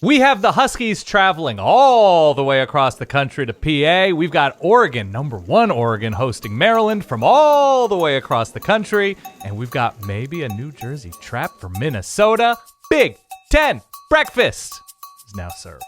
We have the Huskies traveling all the way across the country to PA. We've got Oregon, number 1 Oregon, hosting Maryland from all the way across the country. And we've got maybe a New Jersey trap for Minnesota. Big Ten breakfast is now served.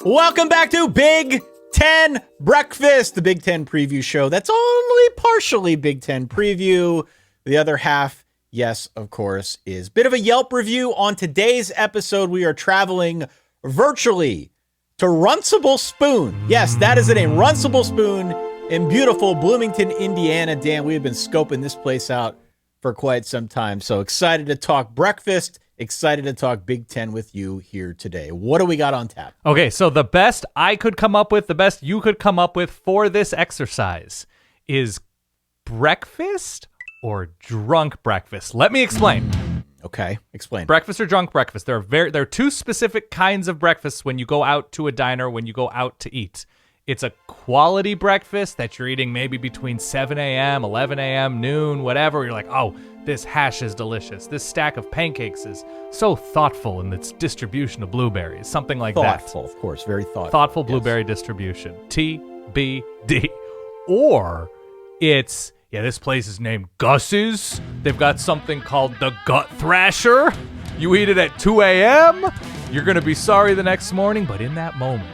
Welcome back to Big Ten Breakfast, the Big Ten preview show that's only partially Big Ten preview. The other half, yes, of course, is a bit of a Yelp review. On today's episode, we are traveling virtually to Runcible Spoon. Yes, that is the name, Runcible Spoon in beautiful Bloomington, Indiana. Dan, we have been scoping this place out for quite some time. So excited to talk breakfast, excited to talk Big Ten with you here today. What do we got on tap? Okay, so the best I could come up with, the best you could come up with for this exercise is breakfast or drunk breakfast. Let me explain. Okay, explain. Breakfast or drunk breakfast. There are two specific kinds of breakfasts when you go out to a diner, when you go out to eat. It's a quality breakfast that you're eating maybe between 7 a.m., 11 a.m., noon, whatever. You're like, oh, this hash is delicious. This stack of pancakes is so thoughtful in its distribution of blueberries. Something like that. Thoughtful, of course. Very thoughtful. Thoughtful blueberry distribution. TBD. Or it's, this place is named Gus's. They've got something called the Gut Thrasher. You eat it at 2 a.m., you're going to be sorry the next morning, but in that moment,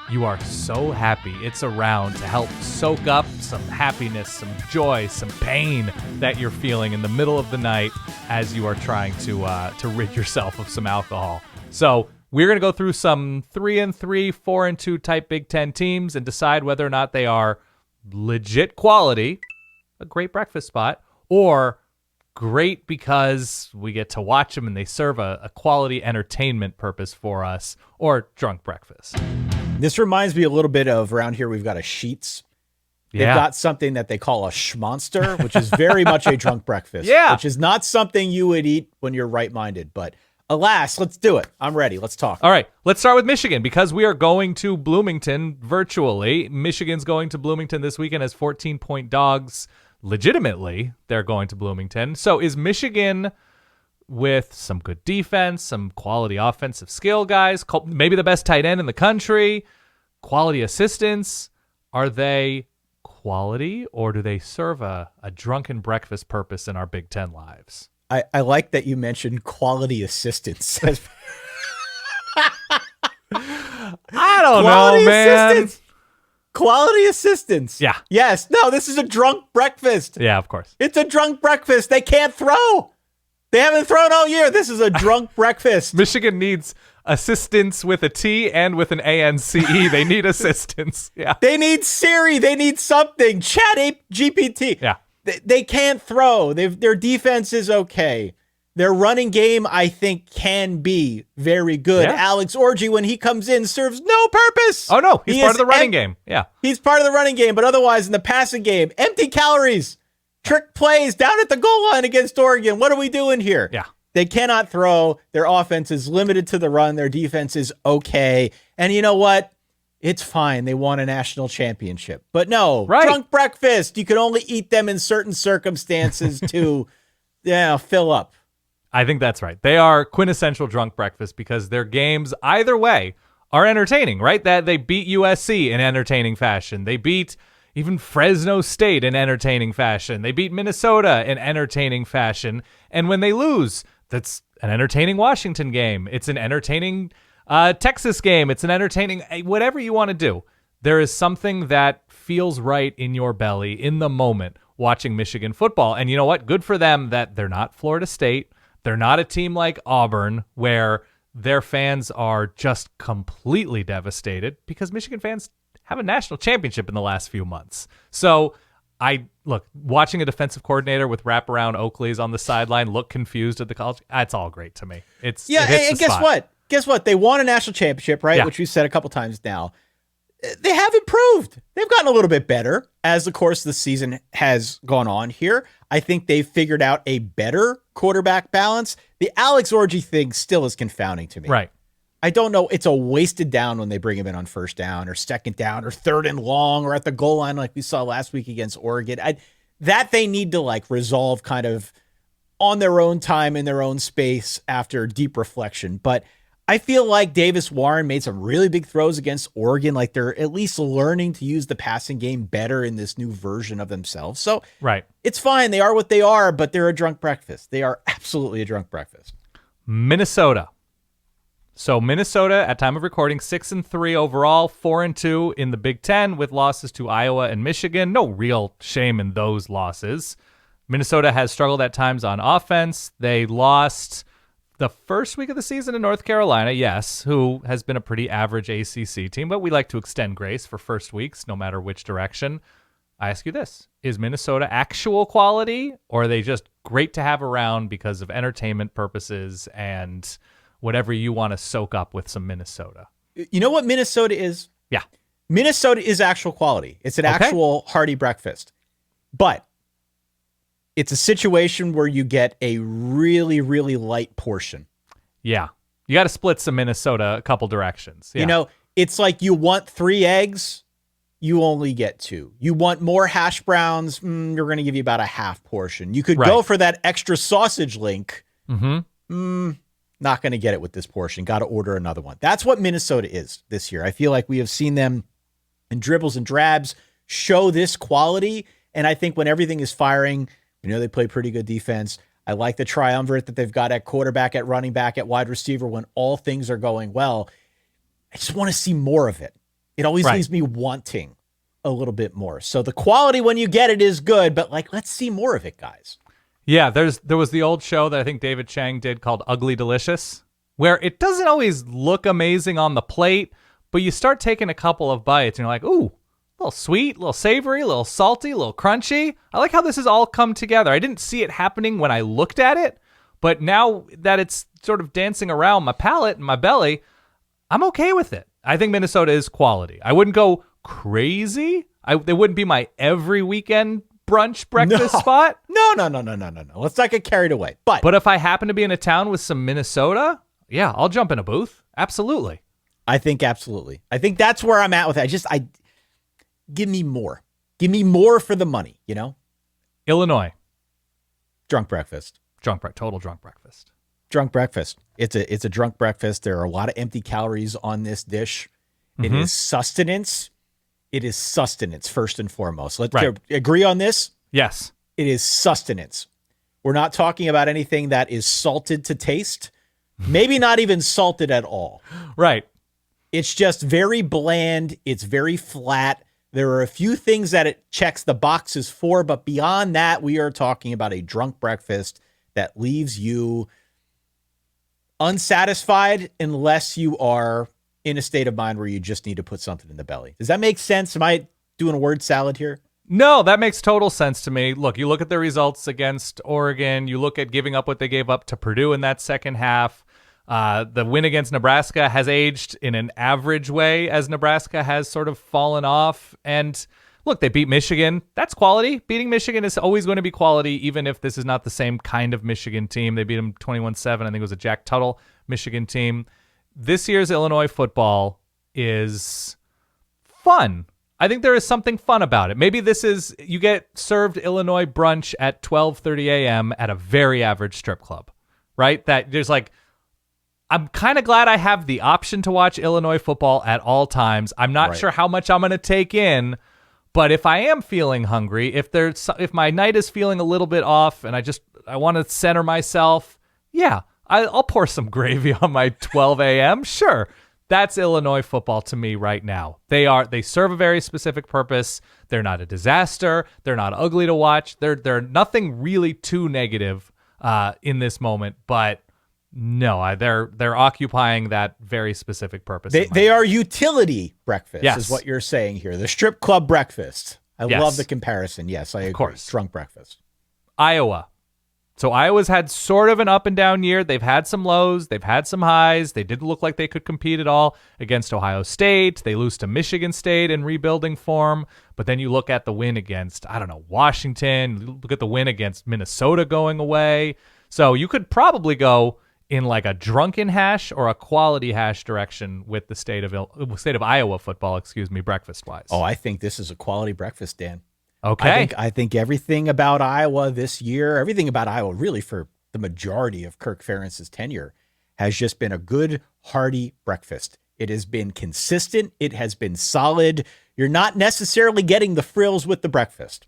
you are so happy it's around to help soak up some happiness, some joy, some pain that you're feeling in the middle of the night as you are trying to rid yourself of some alcohol. So we're going to go through some 3-3, 4-2 type Big Ten teams and decide whether or not they are legit quality, a great breakfast spot, or great because we get to watch them and they serve a quality entertainment purpose for us, or drunk breakfast. This reminds me a little bit of, around here, we've got a Sheetz. They've got something that they call a schmonster, which is very much a drunk breakfast. Yeah. Which is not something you would eat when you're right-minded. But alas, let's do it. I'm ready. Let's talk. All right. Let's start with Michigan because we are going to Bloomington virtually. Michigan's going to Bloomington this weekend as 14-point dogs. Legitimately, they're going to Bloomington. So is Michigan, with some good defense, some quality offensive skill guys, maybe the best tight end in the country, quality assistants, are they quality or do they serve a drunken breakfast purpose in our Big Ten lives? I like that you mentioned quality assistants. I don't know, man. Assistants. Quality assistants. Yeah. Yes. No, this is a drunk breakfast. Yeah, of course. It's a drunk breakfast. They can't throw. They haven't thrown all year. This is a drunk breakfast. Michigan needs assistance with a T and with an A-N-C-E. They need assistance. Yeah. They need Siri. They need something. Chat GPT. Yeah. They can't throw. Their defense is okay. Their running game, I think, can be very good. Yeah. Alex Orji, when he comes in, serves no purpose. Oh, no. He's part of the running game. Yeah. He's part of the running game, but otherwise in the passing game, empty calories. Trick plays down at the goal line against Oregon. What are we doing here? Yeah. They cannot throw. Their offense is limited to the run. Their defense is okay. And you know what? It's fine. They won a national championship. But no, drunk breakfast. You can only eat them in certain circumstances to fill up. I think that's right. They are quintessential drunk breakfast because their games, either way, are entertaining, right? That they beat USC in entertaining fashion. They beat even Fresno State in entertaining fashion. They beat Minnesota in entertaining fashion. And when they lose, that's an entertaining Washington game. It's an entertaining Texas game. It's an entertaining whatever you want to do. There is something that feels right in your belly in the moment watching Michigan football. And you know what? Good for them that they're not Florida State. They're not a team like Auburn where their fans are just completely devastated because Michigan fans have a national championship in the last few months. So watching a defensive coordinator with wraparound Oakleys on the sideline look confused at the college, that's all great to me. And guess what? Guess what? They won a national championship, right? Yeah. Which we've said a couple times now. They have improved. They've gotten a little bit better as the course of the season has gone on here. I think they've figured out a better quarterback balance. The Alex Orji thing still is confounding to me. Right. I don't know. It's a wasted down when they bring him in on first down or second down or third and long or at the goal line like we saw last week against Oregon. That they need to resolve kind of on their own time in their own space after deep reflection. But I feel like Davis Warren made some really big throws against Oregon. Like they're at least learning to use the passing game better in this new version of themselves. So right. It's fine. They are what they are, but they're a drunk breakfast. They are absolutely a drunk breakfast. Minnesota. So Minnesota, at time of recording, 6-3 overall, 4-2 in the Big Ten with losses to Iowa and Michigan. No real shame in those losses. Minnesota has struggled at times on offense. They lost the first week of the season to North Carolina, yes, who has been a pretty average ACC team, but we like to extend grace for first weeks, no matter which direction. I ask you this, is Minnesota actual quality, or are they just great to have around because of entertainment purposes and whatever you want to soak up with some Minnesota? You know what Minnesota is? Yeah. Minnesota is actual quality. It's an actual hearty breakfast. But it's a situation where you get a really, really light portion. Yeah. You got to split some Minnesota a couple directions. Yeah. You know, it's like you want 3 eggs, you only get 2. You want more hash browns, you're going to give you about a half portion. You could go for that extra sausage link. Not going to get it with this portion. Got to order another one. That's what Minnesota is this year. I feel like we have seen them in dribbles and drabs show this quality. And I think when everything is firing, they play pretty good defense. I like the triumvirate that they've got at quarterback, at running back, at wide receiver when all things are going well. I just want to see more of it. It always leaves me wanting a little bit more. So the quality when you get it is good, but let's see more of it, guys. Yeah, there was the old show that I think David Chang did called Ugly Delicious, where it doesn't always look amazing on the plate, but you start taking a couple of bites and you're like, ooh, a little sweet, a little savory, a little salty, a little crunchy. I like how this has all come together. I didn't see it happening when I looked at it, but now that it's sort of dancing around my palate and my belly, I'm okay with it. I think Minnesota is quality. I wouldn't go crazy. They wouldn't be my every weekend brunch breakfast spot. No. Let's not get carried away. But if I happen to be in a town with some Minnesota, yeah, I'll jump in a booth. Absolutely. I think absolutely. I think that's where I'm at with it. Give me more. Give me more for the money, Illinois. Drunk breakfast. Total drunk breakfast. Drunk breakfast. It's a drunk breakfast. There are a lot of empty calories on this dish. It is sustenance. It is sustenance first and foremost. Let's agree on this. Yes. It is sustenance. We're not talking about anything that is salted to taste. Maybe not even salted at all. Right. It's just very bland. It's very flat. There are a few things that it checks the boxes for, but beyond that, we are talking about a drunk breakfast that leaves you unsatisfied unless you are in a state of mind where you just need to put something in the belly. Does that make sense? Am I doing a word salad here? No, that makes total sense to me. Look, you look at the results against Oregon. You look at giving up what they gave up to Purdue in that second half. The win against Nebraska has aged in an average way as Nebraska has sort of fallen off. And look, they beat Michigan. That's quality. Beating Michigan is always going to be quality, even if this is not the same kind of Michigan team. They beat them 21-7. I think it was a Jack Tuttle Michigan team. This year's Illinois football is fun. I think there is something fun about it. Maybe this is, you get served Illinois brunch at 12:30 a.m. at a very average strip club, right? That there's I'm kind of glad I have the option to watch Illinois football at all times. I'm not sure how much I'm going to take in, but if I am feeling hungry, if my night is feeling a little bit off and I want to center myself, yeah, I'll pour some gravy on my 12 a.m. Sure. That's Illinois football to me right now. They serve a very specific purpose. They're not a disaster. They're not ugly to watch. They're nothing really too negative in this moment, but no, they're occupying that very specific purpose. They are utility breakfast, is what you're saying here. The strip club breakfast. I love the comparison. Yes, I agree. Of course. Drunk breakfast. Iowa. So Iowa's had sort of an up and down year. They've had some lows. They've had some highs. They didn't look like they could compete at all against Ohio State. They lose to Michigan State in rebuilding form. But then you look at the win against, Washington. Look at the win against Minnesota going away. So you could probably go in like a drunken hash or a quality hash direction with the state of Iowa football, breakfast-wise. Oh, I think this is a quality breakfast, Dan. Okay. I think everything about Iowa this year, everything about Iowa really for the majority of Kirk Ferentz's tenure has just been a good, hearty breakfast. It has been consistent. It has been solid. You're not necessarily getting the frills with the breakfast.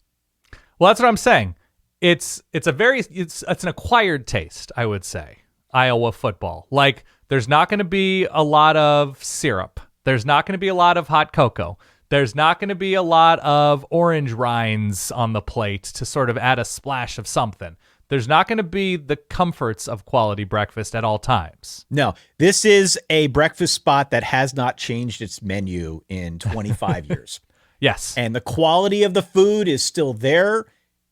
Well, that's what I'm saying. It's an acquired taste, I would say. Iowa football. Like, there's not going to be a lot of syrup. There's not going to be a lot of hot cocoa. There's not going to be a lot of orange rinds on the plate to sort of add a splash of something. There's not going to be the comforts of quality breakfast at all times. No, this is a breakfast spot that has not changed its menu in 25 years. Yes. And the quality of the food is still there.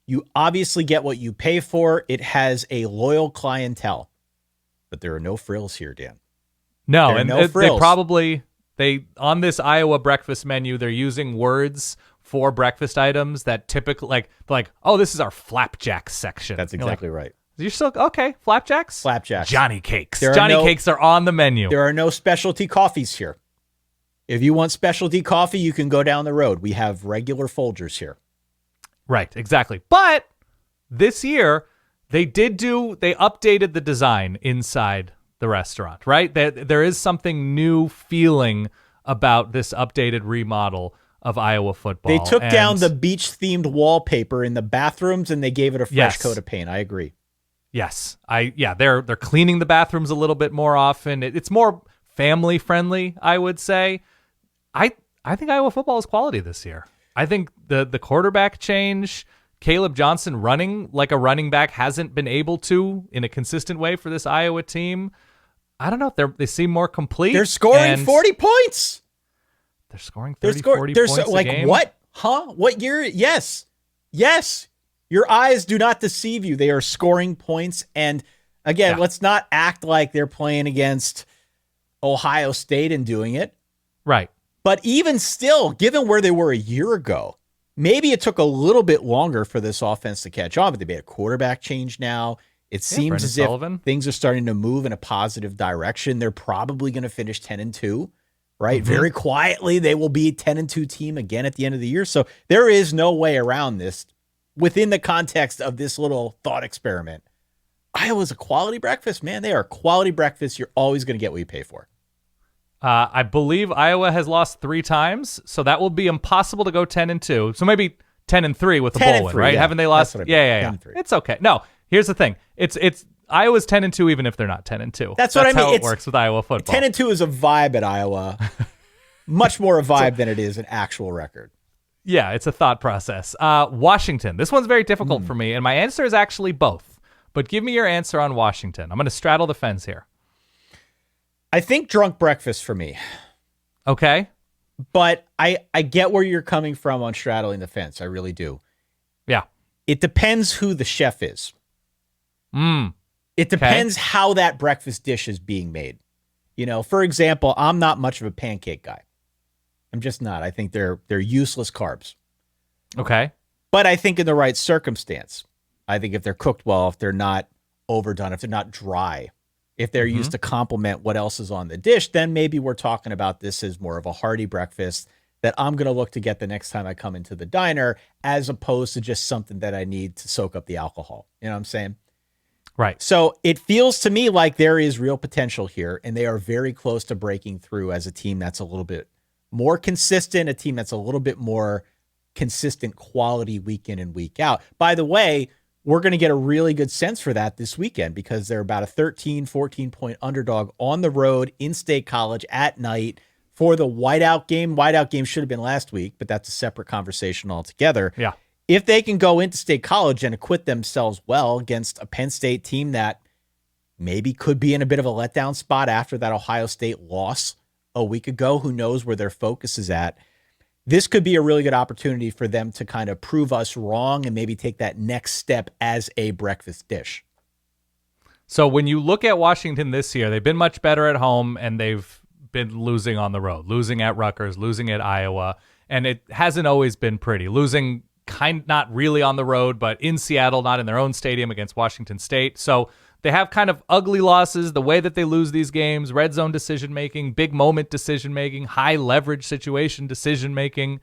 You obviously get what you pay for. It has a loyal clientele. But there are no frills here, Dan. No, there are and no frills. They on this Iowa breakfast menu, they're using words for breakfast items that typically like, oh, this is our flapjack section. That's exactly right. You're still okay. Flapjacks? Flapjacks. Johnny cakes. Cakes are on the menu. There are no specialty coffees here. If you want specialty coffee, you can go down the road. We have regular Folgers here. Right, exactly. But this year, they updated the design inside the restaurant, right? There is something new feeling about this updated remodel of Iowa football. They took down the beach-themed wallpaper in the bathrooms and they gave it a fresh coat of paint. I agree. Yes. They're cleaning the bathrooms a little bit more often. It's more family friendly, I would say. I think Iowa football is quality this year. I think the quarterback change, Caleb Johnson running like a running back hasn't been able to in a consistent way for this Iowa team. I don't know. They seem more complete. They're scoring 40 points. They're scoring 40 points a game. What? Huh? What year? Yes. Your eyes do not deceive you. They are scoring points. And again, let's not act like they're playing against Ohio State and doing it. Right. But even still, given where they were a year ago, maybe it took a little bit longer for this offense to catch on, but they made a quarterback change now. It seems as if things are starting to move in a positive direction. They're probably going to finish 10-2, right? Mm-hmm. Very quietly, they will be a 10-2 team again at the end of the year. So there is no way around this within the context of this little thought experiment. Iowa's a quality breakfast, man. They are a quality breakfast. You're always going to get what you pay for. I believe Iowa has lost 3 times, so that will be impossible to go 10-2. So maybe 10-3 with the bowl win, right? Yeah. Haven't they lost? Yeah. 10-3. It's okay. No, here's the thing. It's Iowa's 10-2 even if they're not 10-2. That's what I mean. How it works with Iowa football. 10-2 is a vibe at Iowa, much more a vibe than it is an actual record. Yeah, it's a thought process. Washington. This one's very difficult for me, and my answer is actually both. But give me your answer on Washington. I'm going to straddle the fence here. I think drunk breakfast for me. Okay. But I get where you're coming from on straddling the fence. I really do. Yeah. It depends who the chef is. It depends how that breakfast dish is being made. You know, for example, I'm not much of a pancake guy. I'm just not. I think they're useless carbs. Okay. But I think in the right circumstance, I think if they're cooked well, if they're not overdone, if they're not dry, if they're used to complement what else is on the dish, then maybe we're talking about this as more of a hearty breakfast that I'm going to look to get the next time I come into the diner, as opposed to just something that I need to soak up the alcohol. You know what I'm saying? Right. So it feels to me like there is real potential here, and they are very close to breaking through as a team that's a little bit more consistent, a team that's a little bit more consistent quality week in and week out. By the way, we're going to get a really good sense for that this weekend because they're about a 13, 14-point underdog on the road in State College at night for the whiteout game. Whiteout game should have been last week, but that's a separate conversation altogether. Yeah. If they can go into State College and acquit themselves well against a Penn State team that maybe could be in a bit of a letdown spot after that Ohio State loss a week ago, who knows where their focus is at, this could be a really good opportunity for them to kind of prove us wrong and maybe take that next step as a breakfast dish. So when you look at Washington this year, they've been much better at home and they've been losing on the road, losing at Rutgers, losing at Iowa, and it hasn't always been pretty. Losing not really on the road, but in Seattle, not in their own stadium against Washington State. So they have kind of ugly losses, the way that they lose these games, red zone decision-making, big moment decision-making, high leverage situation decision-making.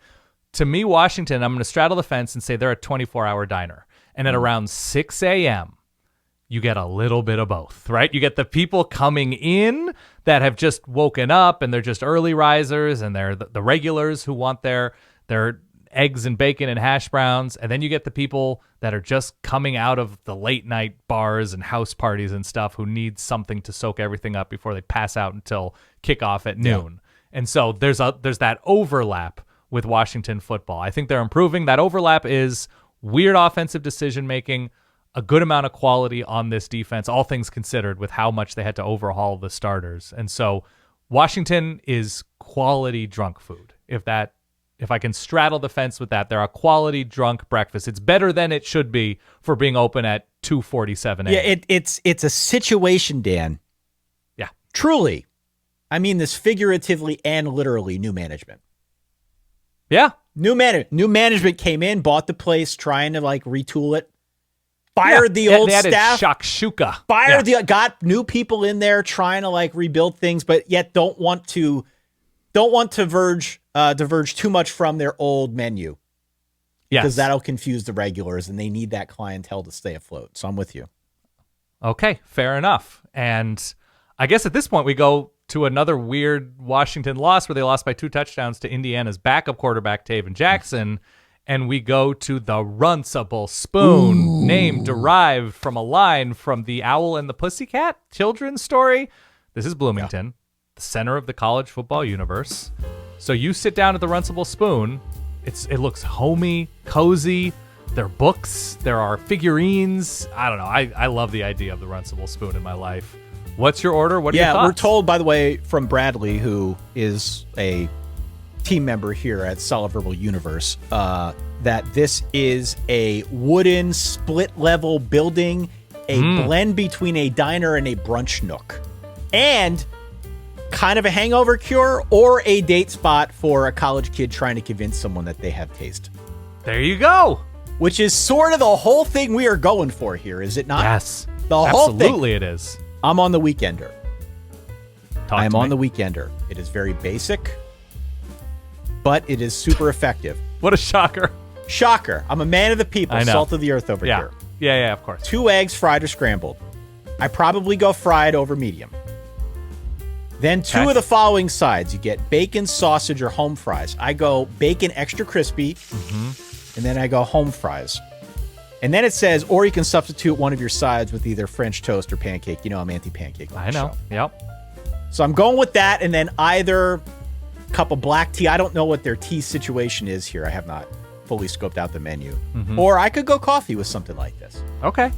to me, Washington, I'm going to straddle the fence and say they're a 24-hour diner. And at around 6 a.m., you get a little bit of both, right? You get the people coming in that have just woken up and they're just early risers, and they're the regulars who want their eggs and bacon and hash browns. And then you get the people that are just coming out of the late night bars and house parties and stuff who need something to soak everything up before they pass out until kickoff at noon. Yeah. And so there's that overlap with Washington football. I think they're improving. That overlap is weird offensive decision making, a good amount of quality on this defense, all things considered, with how much they had to overhaul the starters. And so Washington is quality drunk food. If I can straddle the fence with that, they're a quality drunk breakfast. It's better than it should be for being open at 2:47 a.m. Yeah, it's a situation, Dan. Yeah. Truly. I mean this figuratively and literally, new management. Yeah. New management came in, bought the place, trying to retool it. Fired the old staff. Shakshuka. Got new people in there trying to rebuild things, but yet don't want to diverge too much from their old menu. Yes. Because that'll confuse the regulars, and they need that clientele to stay afloat. So I'm with you. Okay, fair enough. And I guess at this point we go to another weird Washington loss where they lost by 2 touchdowns to Indiana's backup quarterback, Taven Jackson. And we go to the Runcible Spoon, name derived from a line from The Owl and the Pussycat children's story. This is Bloomington, the center of the college football universe. So you sit down at the Runcible Spoon. It looks homey, cozy. There are books. There are figurines. I don't know. I love the idea of the Runcible Spoon in my life. What's your order? What are your thoughts? We're told, by the way, from Bradley, who is a team member here at Solid Verbal Universe, that this is a wooden split-level building, a blend between a diner and a brunch nook, and kind of a hangover cure or a date spot for a college kid trying to convince someone that they have taste. There you go. Which is sort of the whole thing we are going for here, is it not? Yes. The whole thing. Absolutely it is. I'm on the Weekender. I'm on me. the Weekender. It is very basic, but it is super effective. What a shocker. Shocker. I'm a man of the people. I know. Salt of the earth over here. Yeah, of course. 2 eggs, fried or scrambled. I probably go fried over medium. Then 2 of the following sides. You get bacon, sausage, or home fries. I go bacon extra crispy, and then I go home fries. And then it says, or you can substitute one of your sides with either French toast or pancake. You know I'm anti-pancake. I know. Yep. So I'm going with that, and then either cup of black tea. I don't know what their tea situation is here. I have not fully scoped out the menu. Or I could go coffee with something like this. Okay.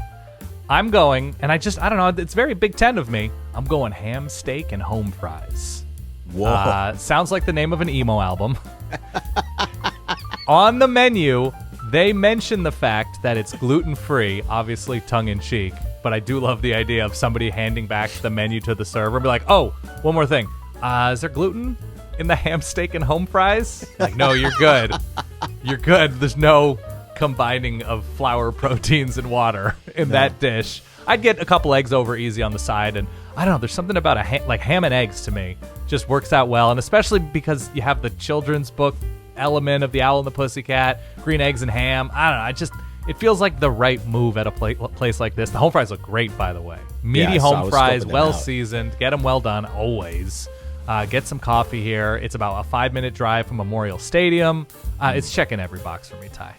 I'm going, and I don't know, it's very Big Ten of me. I'm going ham, steak, and home fries. Whoa. Sounds like the name of an emo album. On the menu, they mention the fact that it's gluten-free, obviously tongue-in-cheek, but I do love the idea of somebody handing back the menu to the server and be like, oh, one more thing. Is there gluten in the ham, steak, and home fries? Like, no, you're good. You're good. There's no combining of flour, proteins, and water in that dish. I'd get a couple eggs over easy on the side, and I don't know, there's something about ham and eggs to me just works out well, and especially because you have the children's book element of The Owl and the Pussycat, green eggs and ham. I don't know, it feels like the right move at a place like this. The home fries look great, by the way. Meaty home fries, well seasoned, get them well done always. Get some coffee here. It's about a 5-minute drive from Memorial Stadium. It's checking every box for me, Ty.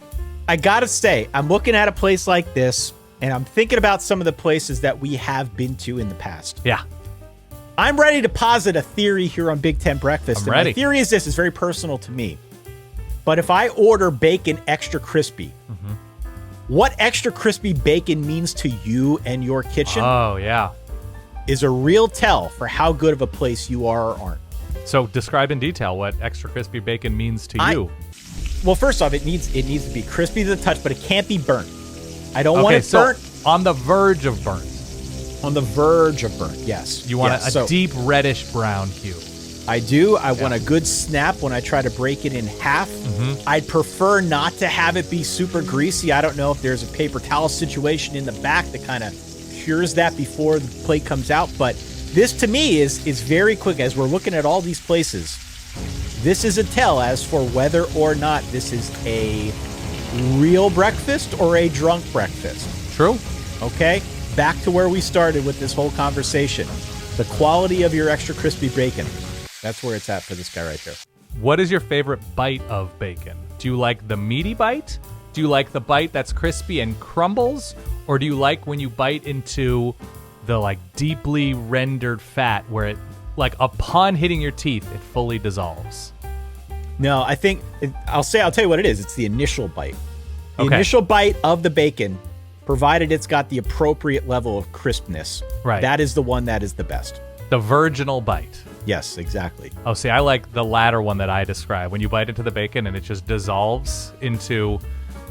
I gotta say, I'm looking at a place like this, and I'm thinking about some of the places that we have been to in the past. Yeah. I'm ready to posit a theory here on Big Ten Breakfast. I'm ready. My theory is this. It's very personal to me. But if I order bacon extra crispy, what extra crispy bacon means to you and your kitchen is a real tell for how good of a place you are or aren't. So describe in detail what extra crispy bacon means to you. Well, first off, it needs to be crispy to the touch, but it can't be burnt. I don't want it burnt. On the verge of burnt. On the verge of burnt, yes. You want a deep reddish brown hue. I do. I want a good snap when I try to break it in half. I'd prefer not to have it be super greasy. I don't know if there's a paper towel situation in the back that kind of cures that before the plate comes out. But this, to me, is very quick. As we're looking at all these places, this is a tell as for whether or not this is a real breakfast or a drunk breakfast. True. Okay? Back to where we started with this whole conversation. The quality of your extra crispy bacon. That's where it's at for this guy right here. What is your favorite bite of bacon? Do you like the meaty bite? Do you like the bite that's crispy and crumbles? Or do you like when you bite into the like deeply rendered fat where it, like upon hitting your teeth, it fully dissolves? No, I think I'll tell you what it is. It's the initial bite. The Okay. initial bite of the bacon, provided it's got the appropriate level of crispness. Right. That is the one that is the best. The virginal bite. Yes, exactly. Oh, see, I like the latter one that I described. When you bite into the bacon and it just dissolves into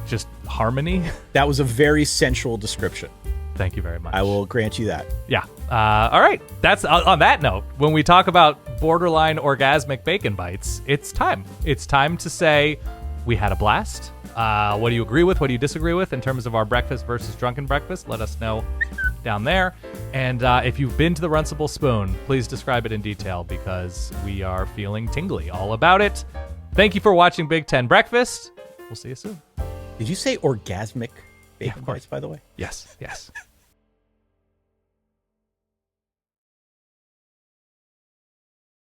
just harmony. That was a very sensual description. Thank you very much. I will grant you that. Yeah. All right. That's on that note. When we talk about borderline orgasmic bacon bites, it's time. It's time to say we had a blast. What do you agree with? What do you disagree with in terms of our breakfast versus drunken breakfast? Let us know down there. And if you've been to the Runcible Spoon, please describe it in detail because we are feeling tingly all about it. Thank you for watching Big Ten Breakfast. We'll see you soon. Did you say orgasmic bacon bites, by the way? Yes.